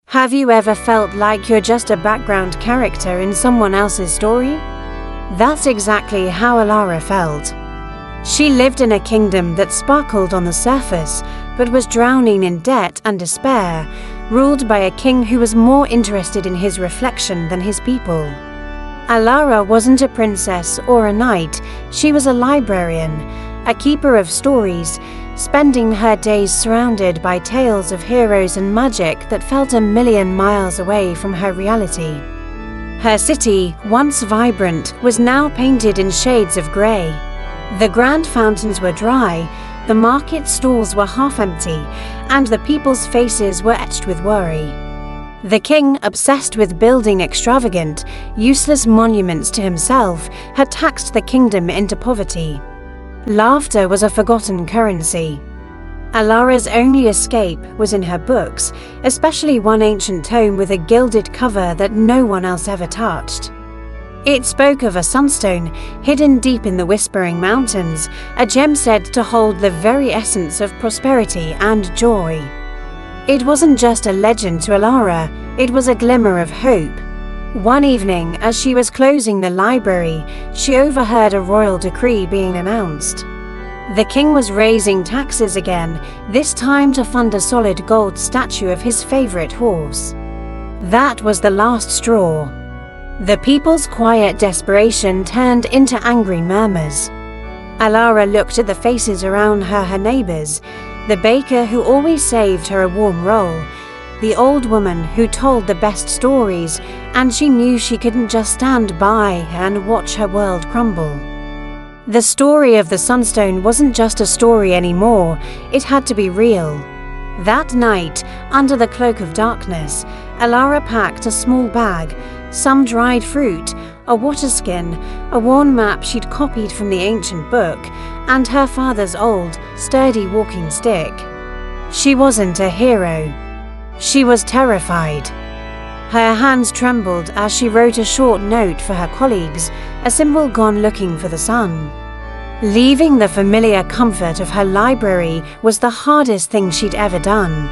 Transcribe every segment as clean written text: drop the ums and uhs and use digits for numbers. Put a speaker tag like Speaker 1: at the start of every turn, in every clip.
Speaker 1: Have you ever felt like you're just a background character in someone else's story? That's exactly how Allara felt. She lived in a kingdom that sparkled on the surface, but was drowning in debt and despair, ruled by a king who was more interested in his reflection than his people. Allara wasn't a princess or a knight, she was a librarian, a keeper of stories, spending her days surrounded by tales of heroes and magic that felt a million miles away from her reality. Her city, once vibrant, was now painted in shades of grey. The grand fountains were dry, the market stalls were half empty, and the people's faces were etched with worry. The king, obsessed with building extravagant, useless monuments to himself, had taxed the kingdom into poverty. Laughter was a forgotten currency. Allara's only escape was in her books, especially one ancient tome with a gilded cover that no one else ever touched. It spoke of a sunstone hidden deep in the Whispering Mountains, a gem said to hold the very essence of prosperity and joy. It wasn't just a legend to Allara, it was a glimmer of hope. One evening, as she was closing the library, she overheard a royal decree being announced. The king was raising taxes again, this time to fund a solid gold statue of his favorite horse. That was the last straw. The people's quiet desperation turned into angry murmurs. Allara looked at the faces around her neighbors, the baker who always saved her a warm roll, the old woman who told the best stories, and she knew she couldn't just stand by and watch her world crumble. The story of the Sunstone wasn't just a story anymore, it had to be real. That night, under the cloak of darkness, Allara packed a small bag, some dried fruit, a water skin, a worn map she'd copied from the ancient book, and her father's old, sturdy walking stick. She wasn't a hero. She was terrified. Her hands trembled as she wrote a short note for her colleagues, a symbol gone looking for the sun. Leaving the familiar comfort of her library was the hardest thing she'd ever done.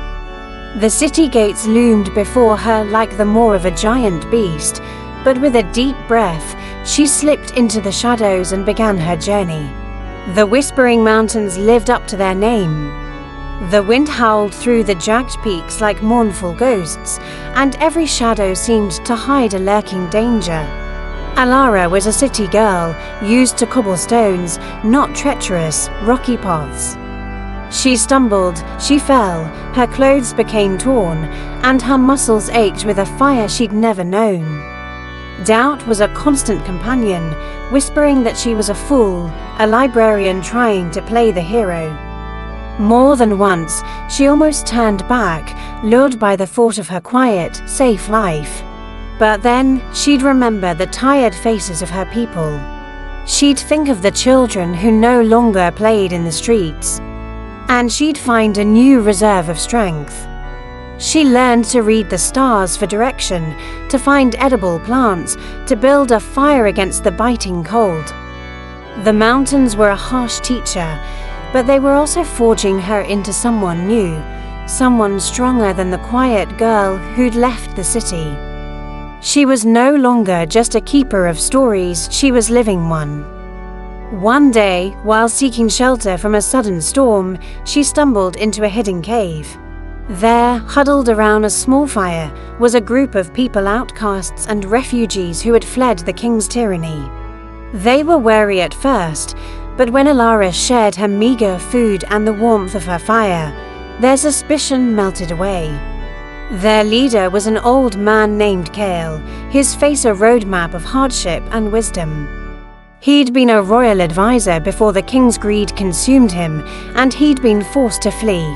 Speaker 1: The city gates loomed before her like the maw of a giant beast, but with a deep breath, she slipped into the shadows and began her journey. The Whispering Mountains lived up to their name. The wind howled through the jagged peaks like mournful ghosts, and every shadow seemed to hide a lurking danger. Allara was a city girl, used to cobblestones, not treacherous, rocky paths. She stumbled, she fell, her clothes became torn, and her muscles ached with a fire she'd never known. Doubt was a constant companion, whispering that she was a fool, a librarian trying to play the hero. More than once, she almost turned back, lured by the thought of her quiet, safe life. But then, she'd remember the tired faces of her people. She'd think of the children who no longer played in the streets. And she'd find a new reserve of strength. She learned to read the stars for direction, to find edible plants, to build a fire against the biting cold. The mountains were a harsh teacher, but they were also forging her into someone new, someone stronger than the quiet girl who'd left the city. She was no longer just a keeper of stories, she was living one. One day, while seeking shelter from a sudden storm, she stumbled into a hidden cave. There, huddled around a small fire, was a group of people, outcasts and refugees who had fled the king's tyranny. They were wary at first, but when Allara shared her meager food and the warmth of her fire, their suspicion melted away. Their leader was an old man named Kale, his face a roadmap of hardship and wisdom. He'd been a royal advisor before the king's greed consumed him, and he'd been forced to flee.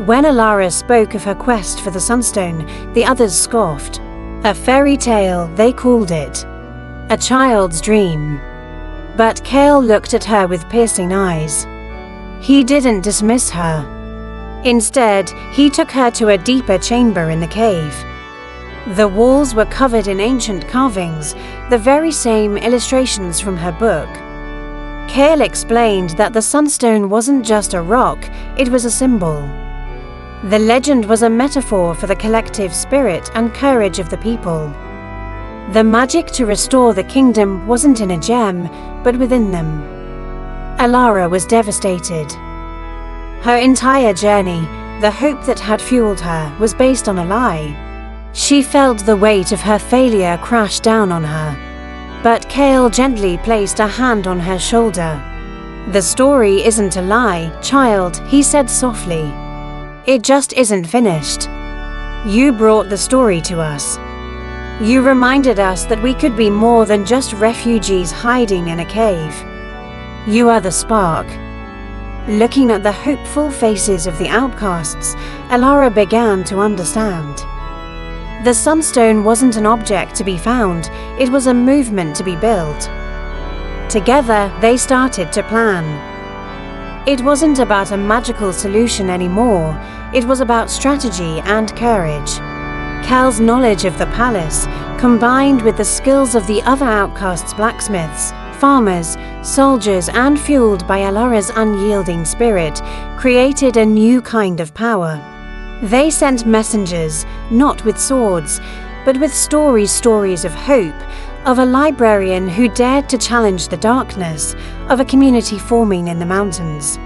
Speaker 1: When Allara spoke of her quest for the Sunstone, the others scoffed. A fairy tale, they called it. A child's dream. But Kale looked at her with piercing eyes. He didn't dismiss her. Instead, he took her to a deeper chamber in the cave. The walls were covered in ancient carvings, the very same illustrations from her book. Kale explained that the Sunstone wasn't just a rock, it was a symbol. The legend was a metaphor for the collective spirit and courage of the people. The magic to restore the kingdom wasn't in a gem, but within them. Allara was devastated. Her entire journey, the hope that had fueled her, was based on a lie. She felt the weight of her failure crash down on her. But Kale gently placed a hand on her shoulder. "The story isn't a lie, child," he said softly. "It just isn't finished. You brought the story to us. You reminded us that we could be more than just refugees hiding in a cave. You are the spark." Looking at the hopeful faces of the outcasts, Allara began to understand. The Sunstone wasn't an object to be found, it was a movement to be built. Together, they started to plan. It wasn't about a magical solution anymore, it was about strategy and courage. Cal's knowledge of the palace, combined with the skills of the other outcasts' blacksmiths, farmers, soldiers, and fueled by Allara's unyielding spirit, created a new kind of power. They sent messengers, not with swords, but with stories of hope, of a librarian who dared to challenge the darkness, of a community forming in the mountains,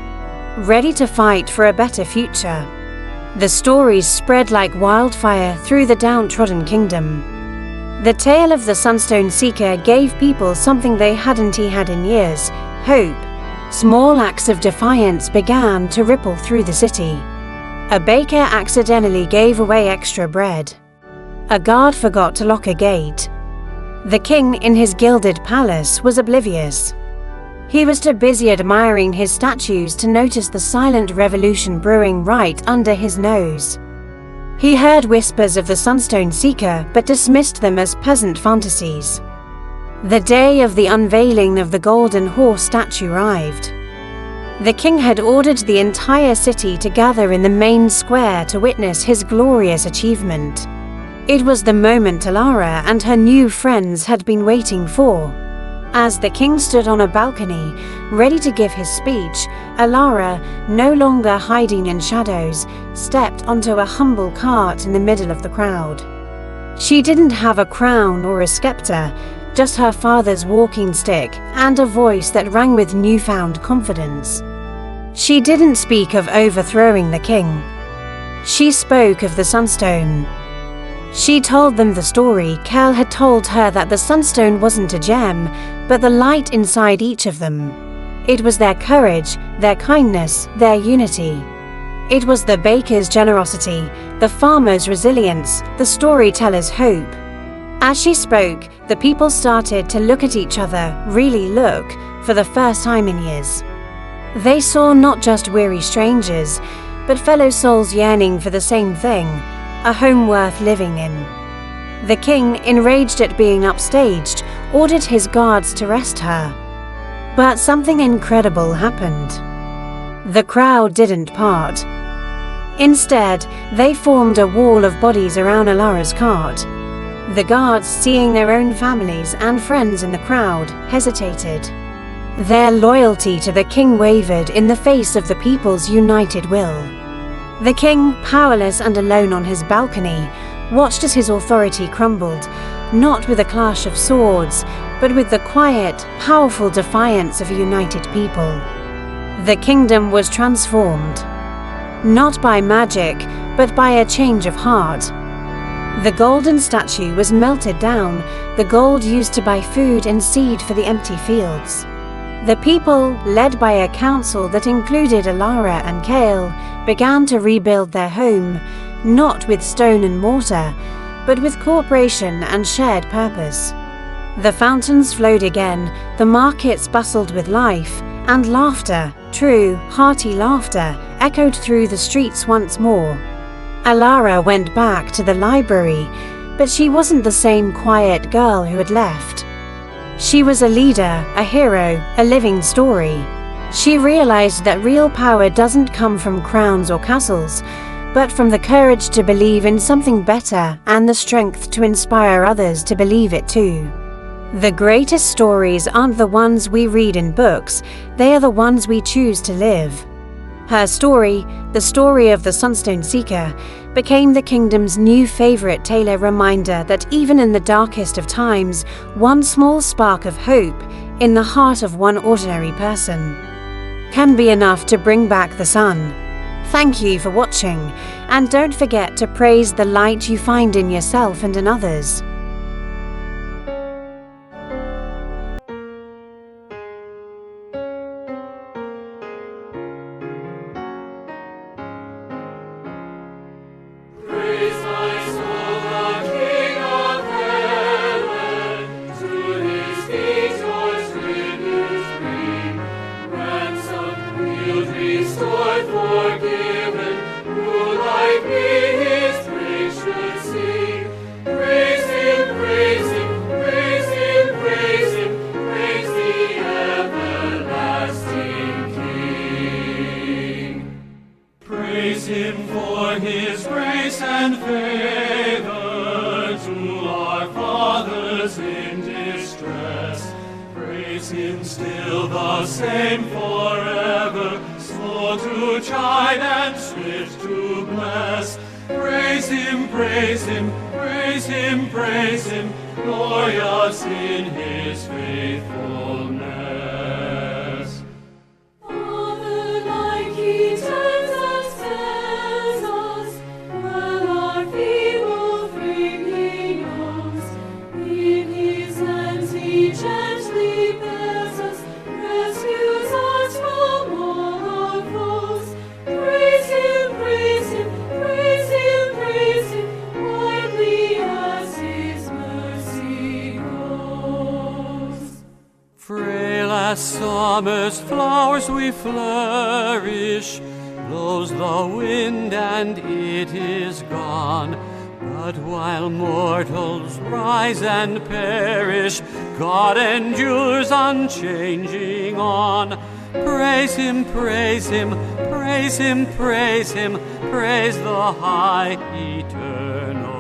Speaker 1: ready to fight for a better future. The stories spread like wildfire through the downtrodden kingdom. The tale of the Sunstone Seeker gave people something they hadn't had in years: hope. Small acts of defiance began to ripple through the city. A baker accidentally gave away extra bread. A guard forgot to lock a gate. The king in his gilded palace was oblivious. He was too busy admiring his statues to notice the silent revolution brewing right under his nose. He heard whispers of the Sunstone Seeker but dismissed them as peasant fantasies. The day of the unveiling of the golden horse statue arrived. The king had ordered the entire city to gather in the main square to witness his glorious achievement. It was the moment Allara and her new friends had been waiting for. As the king stood on a balcony, ready to give his speech, Allara, no longer hiding in shadows, stepped onto a humble cart in the middle of the crowd. She didn't have a crown or a scepter, just her father's walking stick and a voice that rang with newfound confidence. She didn't speak of overthrowing the king. She spoke of the Sunstone. She told them the story Cal had told her, that the Sunstone wasn't a gem, but the light inside each of them. It was their courage, their kindness, their unity. It was the baker's generosity, the farmer's resilience, the storyteller's hope. As she spoke, the people started to look at each other, really look, for the first time in years. They saw not just weary strangers, but fellow souls yearning for the same thing: a home worth living in. The king, enraged at being upstaged, ordered his guards to arrest her. But something incredible happened. The crowd didn't part. Instead, they formed a wall of bodies around Allara's cart. The guards, seeing their own families and friends in the crowd, hesitated. Their loyalty to the king wavered in the face of the people's united will. The king, powerless and alone on his balcony, watched as his authority crumbled, not with a clash of swords, but with the quiet, powerful defiance of a united people. The kingdom was transformed, not by magic, but by a change of heart. The golden statue was melted down, the gold used to buy food and seed for the empty fields. The people, led by a council that included Allara and Kale, began to rebuild their home, not with stone and mortar, but with cooperation and shared purpose. The fountains flowed again, the markets bustled with life, and laughter, true, hearty laughter, echoed through the streets once more. Allara went back to the library, but she wasn't the same quiet girl who had left. She was a leader, a hero, a living story. She realized that real power doesn't come from crowns or castles, but from the courage to believe in something better and the strength to inspire others to believe it too. The greatest stories aren't the ones we read in books, they are the ones we choose to live. Her story, the story of the Sunstone Seeker, became the kingdom's new favorite tale, a reminder that even in the darkest of times, one small spark of hope in the heart of one ordinary person can be enough to bring back the sun. Thank you for watching, and don't forget to praise the light you find in yourself and in others.
Speaker 2: Praise him for his grace and favor to our fathers in distress. Praise him still the same forever, slow to chide and swift to bless. Praise him, praise him, praise him, praise him, glorious in his faithfulness.
Speaker 3: Father, like he turns and spares us, while our feeble frame he knows. In his hands he gently bears us, rescues us from all our foes. Praise him, praise him, praise him, praise him, widely as his mercy goes.
Speaker 2: Frail as summer's flowers we flourish, blows the wind and it is gone. But while mortals rise and perish, God endures unchanging on. Praise him, praise him, praise him, praise him, praise the high eternal